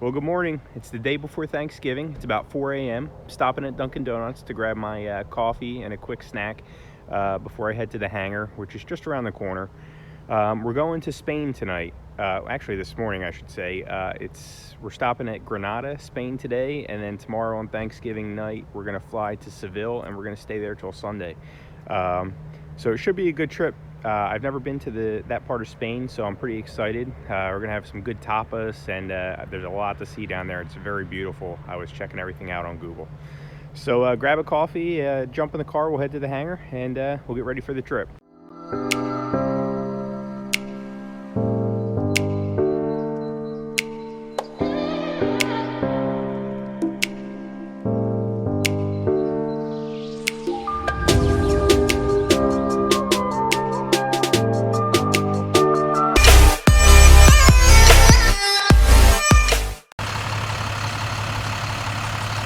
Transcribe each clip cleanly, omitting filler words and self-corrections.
Well, good morning. It's the day before Thanksgiving. It's about 4 a.m. Stopping at Dunkin' Donuts to grab my coffee and a quick snack before I head to the hangar, which is just around the corner. We're going to Spain tonight. Actually, this morning, I should say. We're stopping at Granada, Spain today, and then tomorrow on Thanksgiving night, we're going to fly to Seville, and we're going to stay there till Sunday. So it should be a good trip. I've never been to that part of Spain, so I'm pretty excited. We're going to have some good tapas, and there's a lot to see down there. It's very beautiful. I was checking everything out on Google. So grab a coffee, jump in the car, we'll head to the hangar, and we'll get ready for the trip.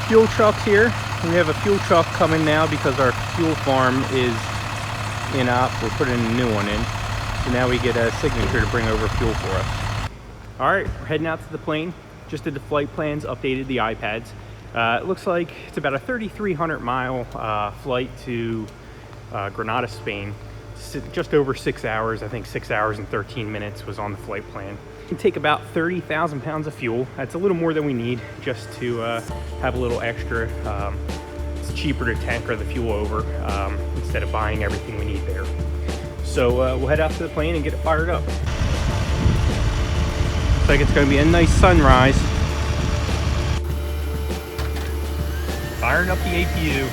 Fuel trucks here. We have a fuel truck coming now because our fuel farm is in op. We're putting a new one in. So now we get a signature to bring over fuel for us. All right, we're heading out to the plane. Just did the flight plans, updated the iPads. It looks like it's about a 3,300 mile flight to Granada, Spain. Just over 6 hours. I think 6 hours and 13 minutes was on the flight plan. Can take about 30,000 pounds of fuel. That's a little more than we need just to have a little extra. It's cheaper to tanker the fuel over instead of buying everything we need there. So we'll head out to the plane and get it fired up. Looks like it's going to be a nice sunrise. Firing up the APU.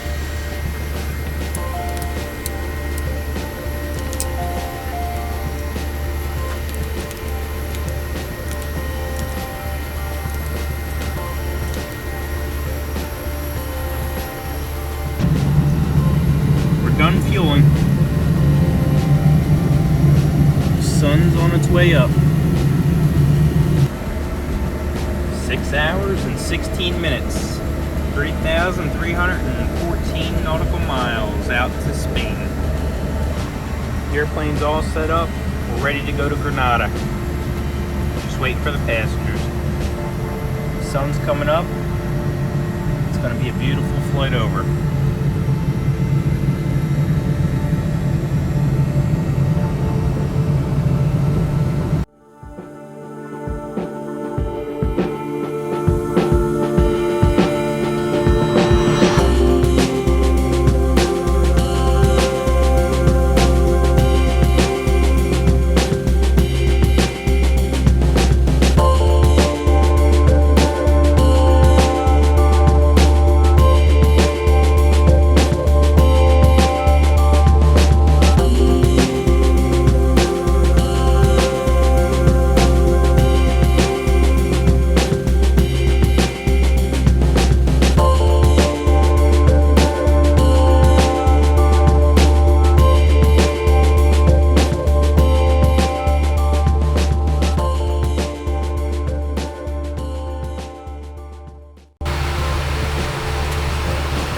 Done fueling. Sun's on its way up. 6 hours and 16 minutes. 3,314 nautical miles out to Spain. The airplane's all set up. We're ready to go to Granada. Just waiting for the passengers. The sun's coming up. It's going to be a beautiful flight over.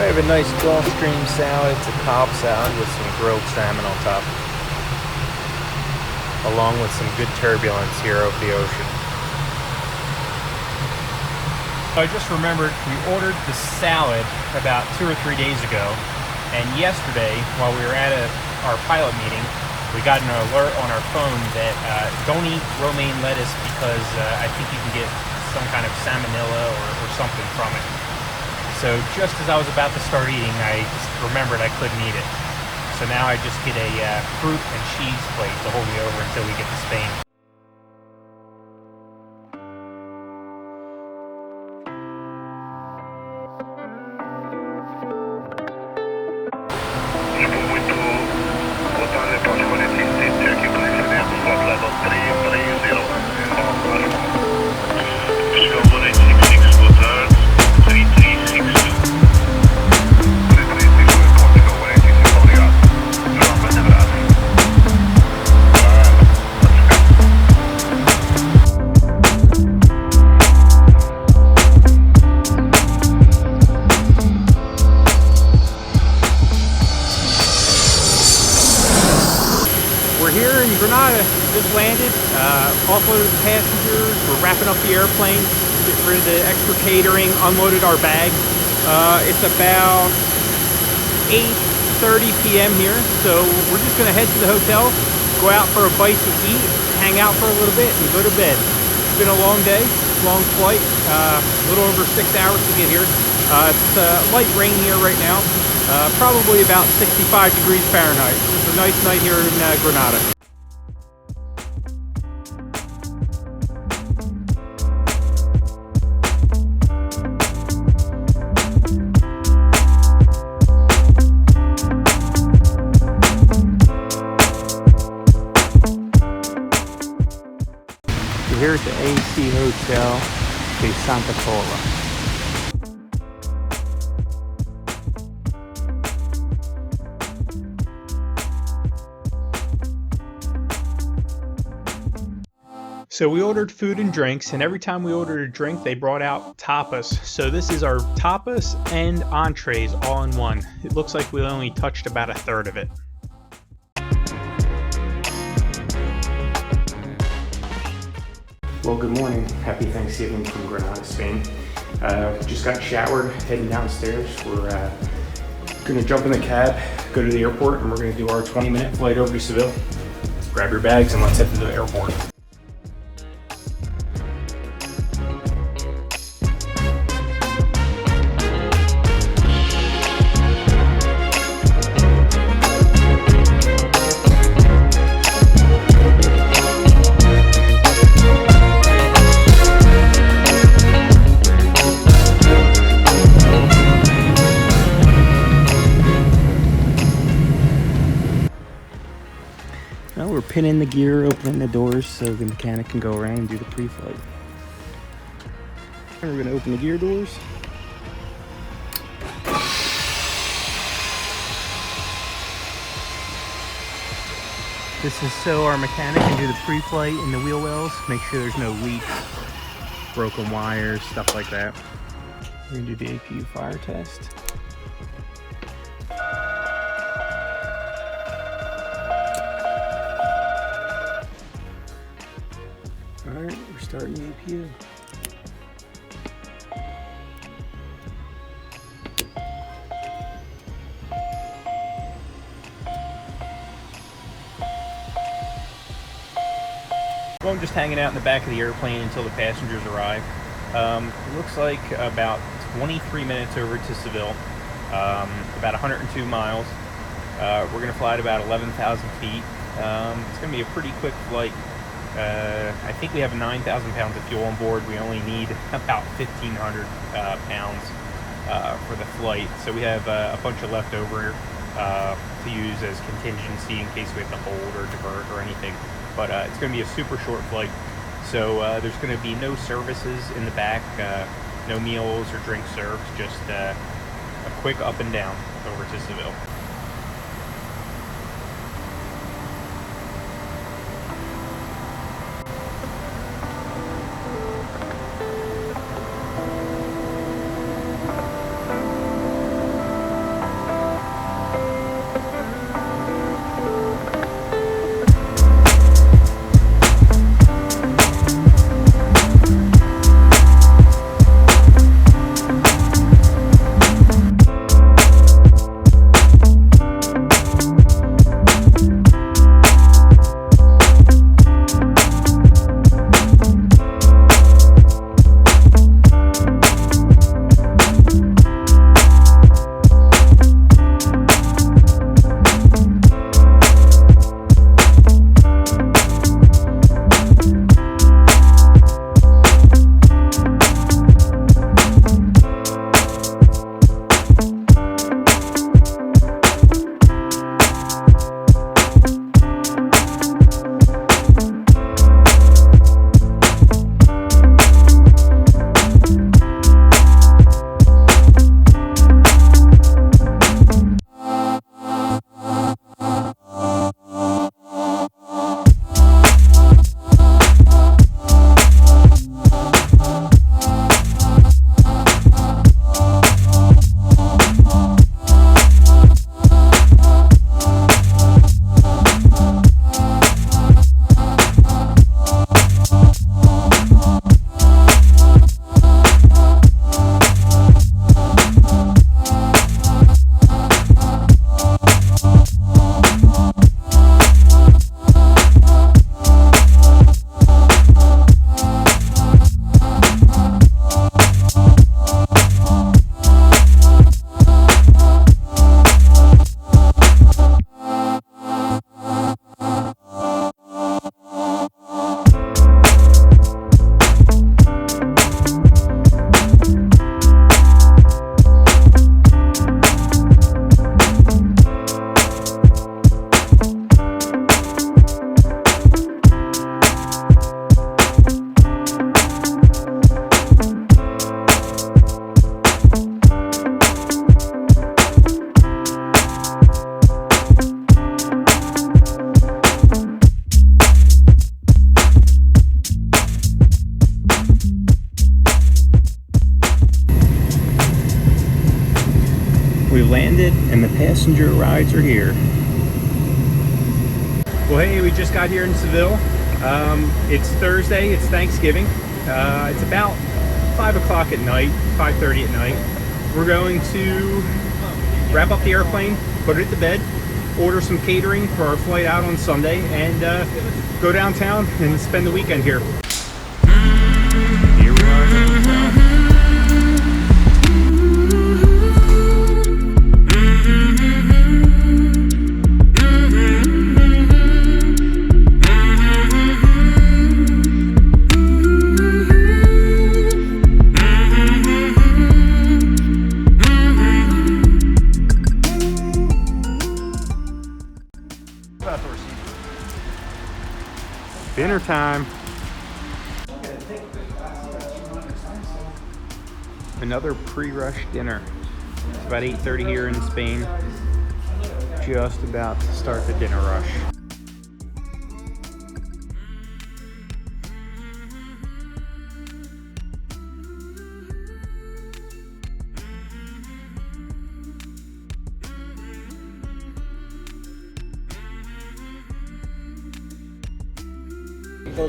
I have a nice Gulfstream salad. It's a Cobb salad with some grilled salmon on top, along with some good turbulence here over the ocean. I just remembered we ordered the salad about 2 or 3 days ago, and yesterday while we were at our pilot meeting, we got an alert on our phone that don't eat romaine lettuce because I think you can get some kind of salmonella or something from it. So just as I was about to start eating, I remembered I couldn't eat it. So now I just get a fruit and cheese plate to hold me over until we get to Spain. get rid of the extra catering, unloaded our bags. It's about 8:30 p.m. here, so we're just gonna head to the hotel, go out for a bite to eat, hang out for a little bit, and go to bed. It's been a long day, long flight, a little over 6 hours to get here. It's light rain here right now, probably about 65 degrees Fahrenheit. It's a nice night here in Granada. Here at the AC Hotel de Santa Paula. So we ordered food and drinks, and every time we ordered a drink, they brought out tapas. So this is our tapas and entrees all in one. It looks like we only touched about a third of it. Well, good morning. Happy Thanksgiving from Granada, Spain. Just got showered, heading downstairs. We're gonna jump in the cab, go to the airport, and we're gonna do our 20-minute flight over to Seville. Grab your bags and let's head to the airport. Well, we're pinning the gear, opening the doors so the mechanic can go around and do the pre-flight. We're going to open the gear doors. This is so our mechanic can do the pre-flight in the wheel wells, make sure there's no leaks, broken wires, stuff like that. We're going to do the APU fire test. Alright, we're starting the APU. Well, I'm just hanging out in the back of the airplane until the passengers arrive. It looks like about 23 minutes over to Seville, about 102 miles. We're going to fly at about 11,000 feet. It's going to be a pretty quick flight. I think we have 9,000 pounds of fuel on board. We only need about 1,500 pounds for the flight. So we have a bunch of leftover to use as contingency in case we have to hold or divert or anything. But it's going to be a super short flight. So there's going to be no services in the back, no meals or drinks served, just a quick up and down over to Seville. landed and the passenger rides are here. Well, hey, we just got here in Seville. It's Thursday, it's Thanksgiving. It's about 5 o'clock at night, 5:30 at night. We're going to wrap up the airplane, put it to bed, order some catering for our flight out on Sunday, and go downtown and spend the weekend here. Here we are. Dinner time. Another pre-rush dinner. It's about 8:30 here in Spain. Just about to start the dinner rush.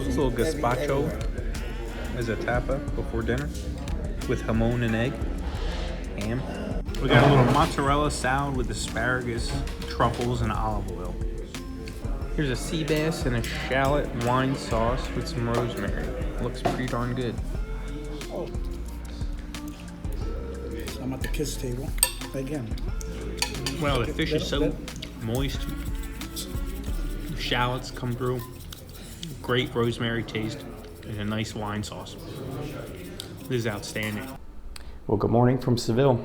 This little gazpacho as a tapa before dinner with jamon and egg, ham. We got a little mozzarella salad with asparagus, truffles, and olive oil. Here's a sea bass and a shallot wine sauce with some rosemary. Looks pretty darn good. Oh. So I'm at the kids' table again. Well, the fish is so moist. The shallots come through. Great rosemary taste and a nice wine sauce. This is outstanding. Well, good morning from Seville.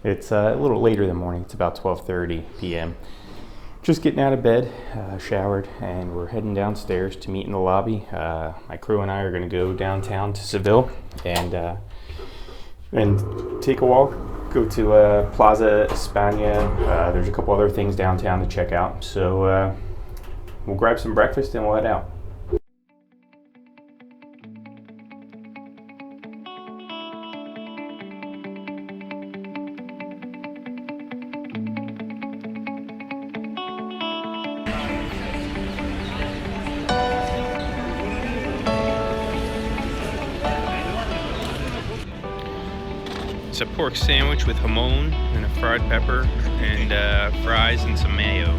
It's a little later than morning. It's about 12:30 p.m. Just getting out of bed, showered, and we're heading downstairs to meet in the lobby. My crew and I are going to go downtown to Seville and take a walk. Go to Plaza España. There's a couple other things downtown to check out. So we'll grab some breakfast and we'll head out. It's a pork sandwich with jamon and a fried pepper and fries and some mayo.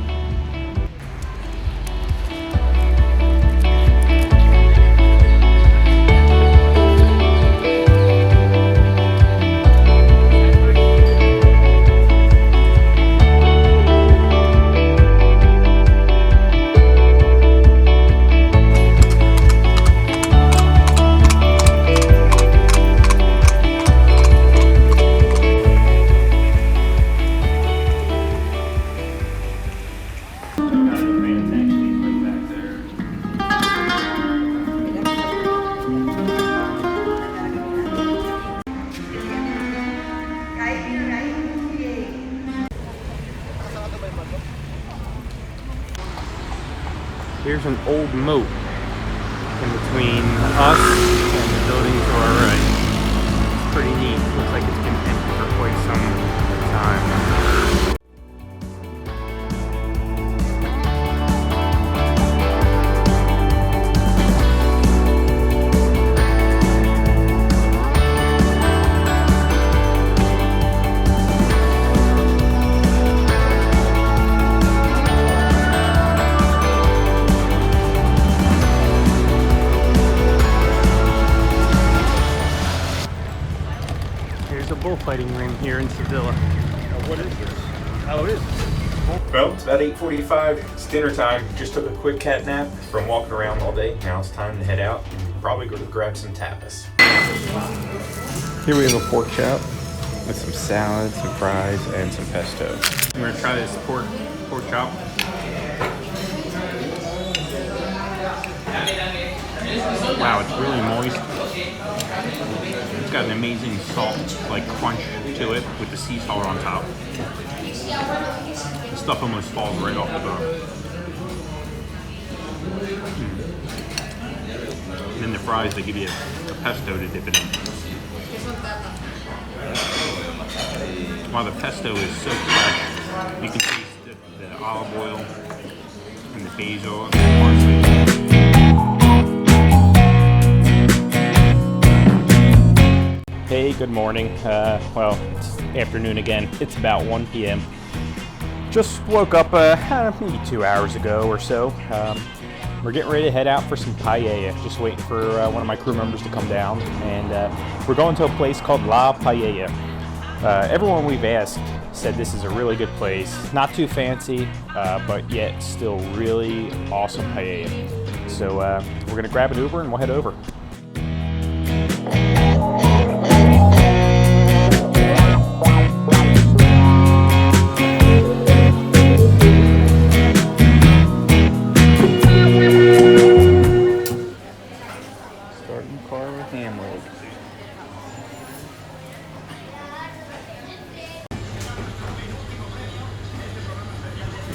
Here's an old moat in between us and the building to our right. It's pretty neat. Looks like it's been empty for quite some time. Bullfighting ring here in Seville. What is this? Oh, it is. Well, it's about 8:45. It's dinner time. Just took a quick cat nap from walking around all day. Now it's time to head out and probably go to grab some tapas. Here we have a pork chop with some salad, some fries, and some pesto. We're gonna try this pork chop. Wow, it's really moist. It's got an amazing salt, like crunch to it with the sea salt on top. The stuff almost falls right off the bone. And then the fries, they give you a pesto to dip it in. while the pesto is so fresh. You can taste the olive oil and the basil and the parsley. Hey, good morning. Well, it's afternoon again. It's about 1 p.m. Just woke up maybe 2 hours ago or so. We're getting ready to head out for some paella. Just waiting for one of my crew members to come down, and we're going to a place called La Paella. Everyone we've asked said this is a really good place. Not too fancy, but yet still really awesome paella. So we're gonna grab an Uber and we'll head over.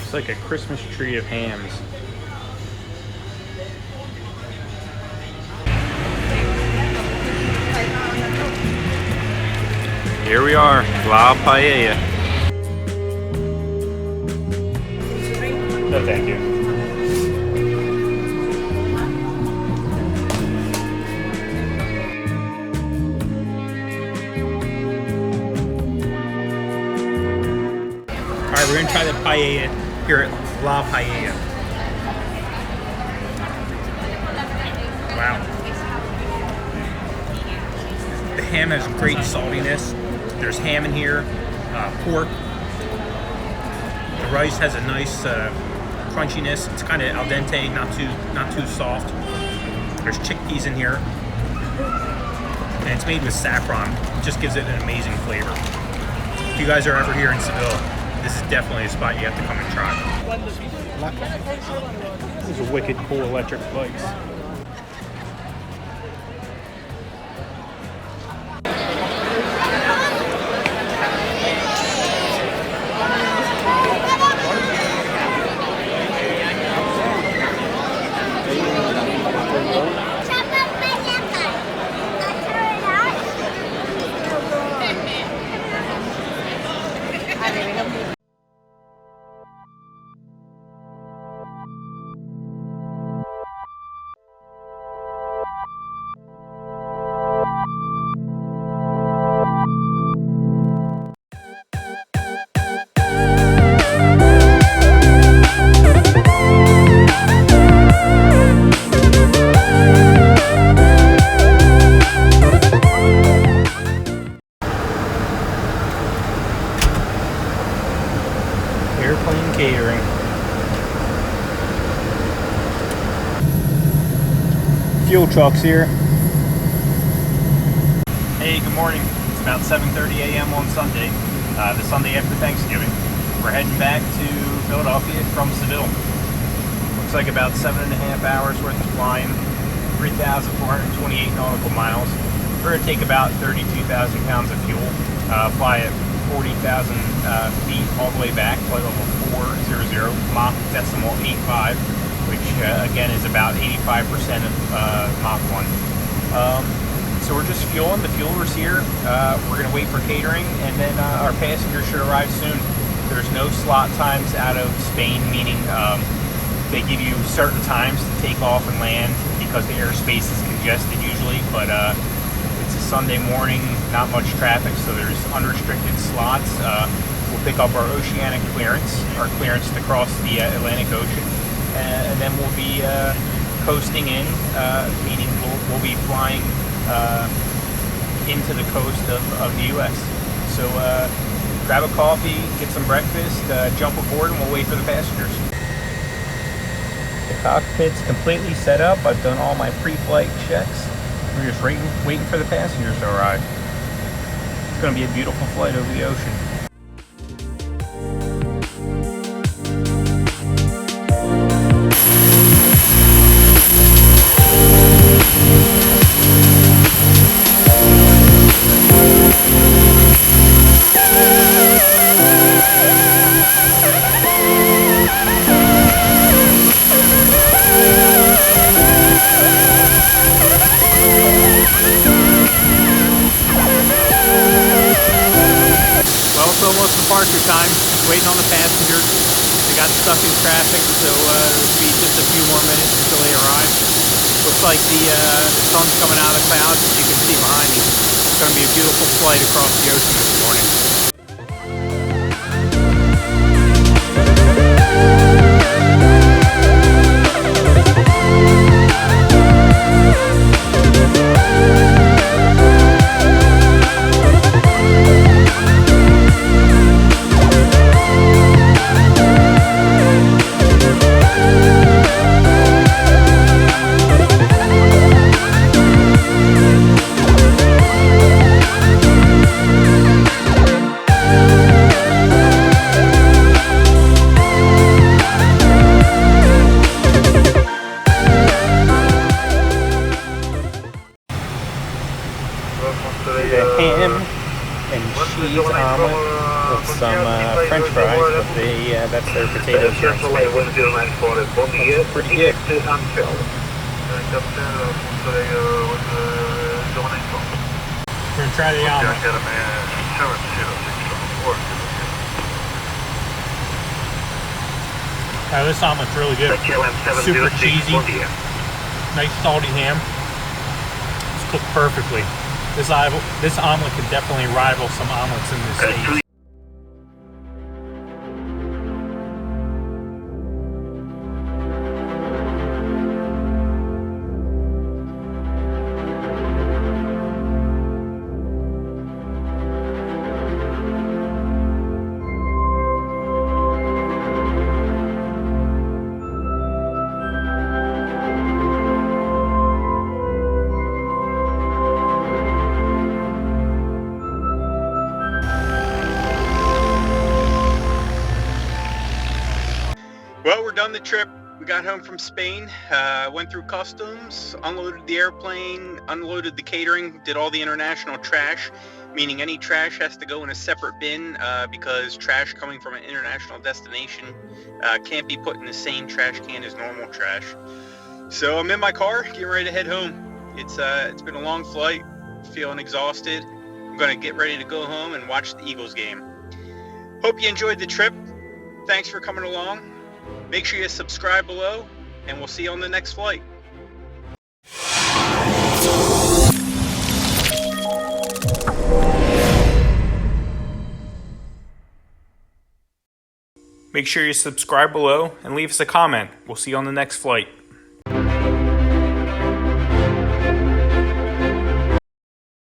It's like a Christmas tree of hams. Here we are, La Paella. No, thank you. All right, we're gonna try the paella here at La Paella. Wow. The ham has great saltiness. There's ham in here, pork. The rice has a nice crunchiness. It's kind of al dente, not too soft. There's chickpeas in here, and it's made with saffron. It just gives it an amazing flavor. If you guys are ever here in Seville, this is definitely a spot you have to come and try. These are wicked cool electric bikes. Airplane catering. Fuel trucks here. Hey, good morning. It's about 7:30 a.m. on Sunday, the Sunday after Thanksgiving. We're heading back to Philadelphia from Seville. Looks like about 7.5 hours worth of flying, 3,428 nautical miles. We're going to take about 32,000 pounds of fuel, fly at 40,000 feet all the way back, flight level 400, Mach decimal 85, which again is about 85% of Mach 1. So we're just fueling. The fueler's here. We're going to wait for catering, and then our passengers should arrive soon. There's no slot times out of Spain, meaning they give you certain times to take off and land because the airspace is congested usually, but it's a Sunday morning, not much traffic, so there's unrestricted slots. We'll pick up our oceanic clearance, our clearance to cross the Atlantic Ocean, and then we'll be coasting in, meaning we'll be flying into the coast of the U.S. So grab a coffee, get some breakfast, jump aboard, and we'll wait for the passengers. The cockpit's completely set up. I've done all my pre-flight checks. We're just waiting for the passengers to arrive. It's going to be a beautiful flight over the ocean. departure time, waiting on the passengers. They got stuck in traffic, so it'll be just a few more minutes until they arrive. Looks like the sun's coming out of the clouds, as you can see behind me. It's going to be a beautiful flight across the ocean this morning. Ham and cheese omelet with some French fries, but that's their potatoes here in Spain. That's pretty good. We're gonna try the omelet. This omelet's really good. Super cheesy, nice salty ham. It's cooked perfectly. This omelet could definitely rival some omelets in the States. Well, we're done the trip. We got home from Spain, went through customs, unloaded the airplane, unloaded the catering, did all the international trash, meaning any trash has to go in a separate bin because trash coming from an international destination can't be put in the same trash can as normal trash. So I'm in my car, getting ready to head home. It's been a long flight, feeling exhausted. I'm going to get ready to go home and watch the Eagles game. Hope you enjoyed the trip. Thanks for coming along. Make sure you subscribe below, and we'll see you on the next flight. Make sure you subscribe below and leave us a comment. We'll see you on the next flight.